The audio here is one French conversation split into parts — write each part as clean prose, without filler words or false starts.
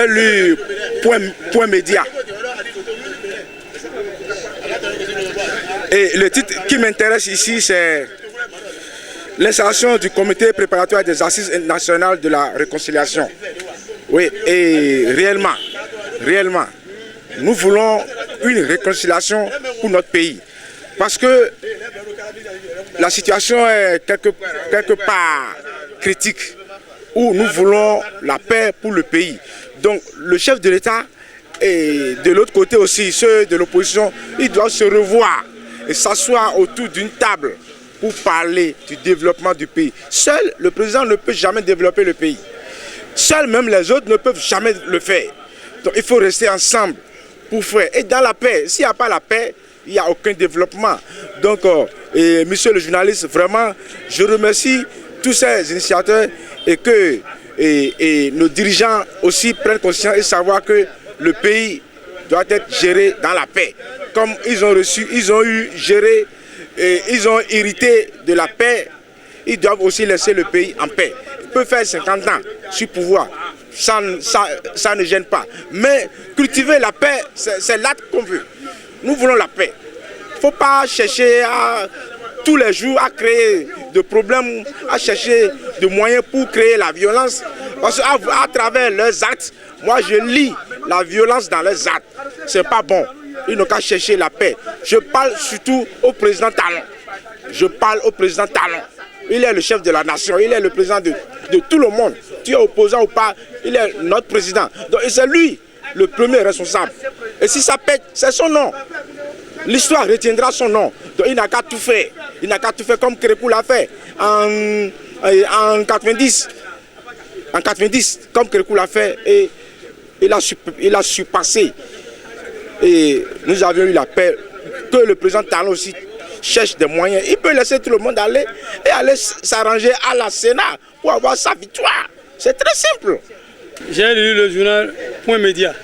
J'ai lu Point Média. Et le titre qui m'intéresse ici, c'est l'installation du comité préparatoire des assises nationales de la réconciliation. Oui, et réellement, nous voulons une réconciliation pour notre pays. Parce que la situation est quelque part critique, où nous voulons la paix pour le pays. Donc le chef de l'État et de l'autre côté aussi, ceux de l'opposition, ils doivent se revoir et s'asseoir autour d'une table pour parler du développement du pays. Seul le président ne peut jamais développer le pays. Seuls même les autres ne peuvent jamais le faire. Donc il faut rester ensemble pour faire. Et dans la paix, s'il n'y a pas la paix, il n'y a aucun développement. Donc, monsieur le journaliste, vraiment, je remercie tous ces initiateurs et que nos dirigeants aussi prennent conscience et savoir que le pays doit être géré dans la paix. Comme ils ont géré, ils ont hérité de la paix, ils doivent aussi laisser le pays en paix. Ils peuvent faire 50 ans sur pouvoir, ça ne gêne pas. Mais cultiver la paix, c'est l'acte qu'on veut. Nous voulons la paix. Il ne faut pas chercher tous les jours à créer de problèmes, à chercher des moyens pour créer la violence. Parce qu'à travers leurs actes, moi je lis la violence dans leurs actes. Ce n'est pas bon. Ils n'ont qu'à chercher la paix. Je parle surtout au président Talon. Je parle au président Talon. Il est le chef de la nation, il est le président de tout le monde. Tu es opposant ou pas, il est notre président. Donc c'est lui le premier responsable. Et si ça pète, c'est son nom. L'histoire retiendra son nom. Donc il n'a qu'à tout faire. Il n'a qu'à tout faire comme Kérékou l'a fait en 90. En 90, comme Kérékou l'a fait, et il a surpassé. Et nous avions eu la paix. Que le président Talon aussi cherche des moyens. Il peut laisser tout le monde aller et aller s'arranger à la Sénat pour avoir sa victoire. C'est très simple. J'ai lu le journal Point Média.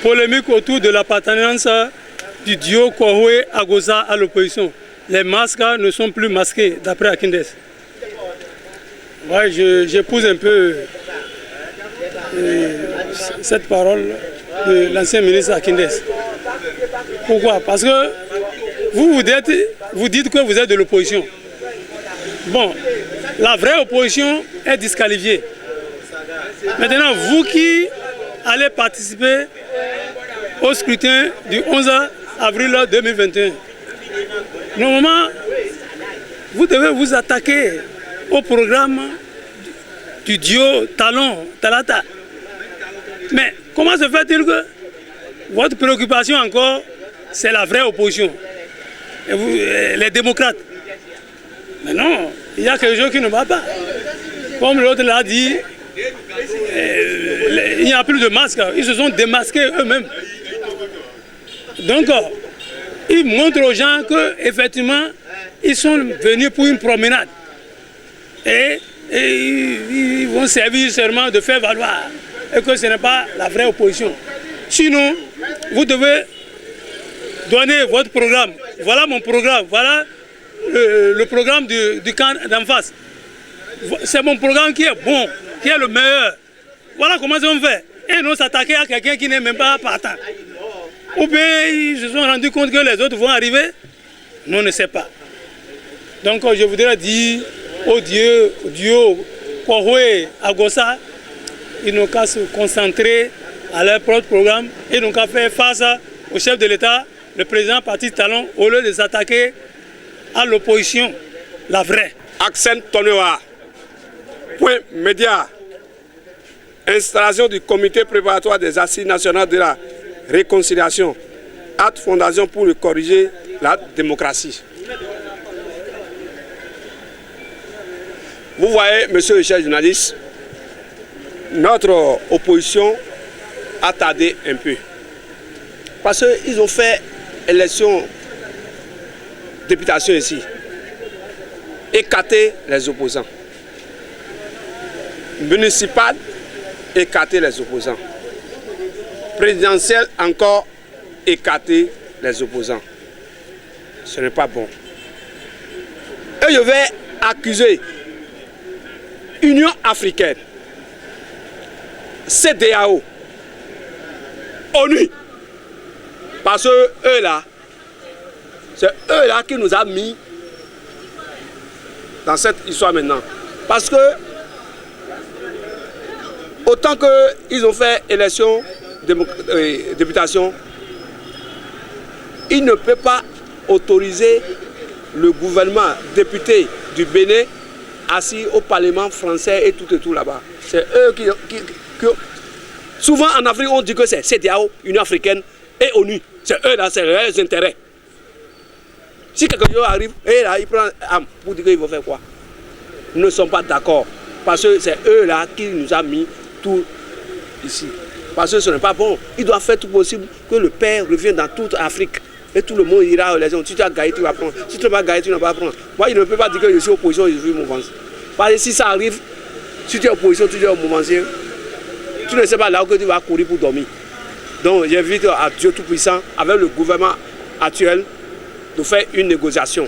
Polémique autour de l'appartenance du duo Kwahoé-Agosa à l'opposition. Les masques ne sont plus masqués, d'après Akindes. Ouais, j'épouse un peu cette parole de l'ancien ministre Akindes. Pourquoi? Parce que vous dites que vous êtes de l'opposition. Bon, la vraie opposition est disqualifiée. Maintenant, vous qui allez participer au scrutin du 11 avril 2021, normalement, vous devez vous attaquer au programme du duo Talon-Talata. Mais comment se fait-il que votre préoccupation encore, c'est la vraie opposition, et vous, les démocrates? Mais non, il y a quelque chose qui ne va pas. Comme l'autre l'a dit, il n'y a plus de masques, ils se sont démasqués eux-mêmes. Donc, ils montrent aux gens qu'effectivement, ils sont venus pour une promenade. Et ils vont servir seulement de faire valoir. Et que ce n'est pas la vraie opposition. Sinon, vous devez donner votre programme. Voilà mon programme. Voilà le programme du camp d'en face. C'est mon programme qui est bon, qui est le meilleur. Voilà comment on fait. Et non s'attaquer à quelqu'un qui n'est même pas partant. Ou bien ils se sont rendus compte que les autres vont arriver. Nous ne sait pas. Donc je voudrais dire au duo Kwahoé-Agosa, ils n'ont qu'à se concentrer à leur propre programme, ils n'ont qu'à faire face au chef de l'État, le président parti Talon, au lieu de s'attaquer à l'opposition, la vraie. Accent Tonewa, Point Média, installation du comité préparatoire des assises nationales de la réconciliation, acte fondation pour corriger la démocratie. Vous voyez, monsieur le chef journaliste, notre opposition a tardé un peu. Parce qu'ils ont fait élection députation ici, écarter les opposants. Municipal, écarter les opposants. Présidentiel, encore écarter les opposants. Ce n'est pas bon. Et je vais accuser Union africaine, CEDEAO, ONU. Parce que eux là, c'est eux là qui nous a mis dans cette histoire maintenant. Parce que autant qu'ils ont fait élection, députation, ils ne peuvent pas autoriser le gouvernement député du Bénin assis au Parlement français et tout là-bas. C'est eux qui... Souvent en Afrique, on dit que c'est CEDEAO, Union africaine et ONU. C'est eux là, c'est leurs intérêts. Si quelqu'un arrive, et là, il prend arme pour dire qu'ils vont faire quoi? Ils ne sont pas d'accord. Parce que c'est eux là qui nous ont mis tout ici. Parce que ce n'est pas bon. Ils doivent faire tout possible que le père revienne dans toute Afrique. Et tout le monde ira aux élections. Si tu as gagné, tu vas prendre. Si tu n'as pas gagné, tu ne vas pas prendre. Moi, il ne peut pas dire que je suis opposition, je suis mouvance. Parce que si ça arrive, si tu es opposition, tu es mouvancier, tu ne sais pas là où tu vas courir pour dormir. Donc j'invite à Dieu Tout-Puissant, avec le gouvernement actuel, de faire une négociation.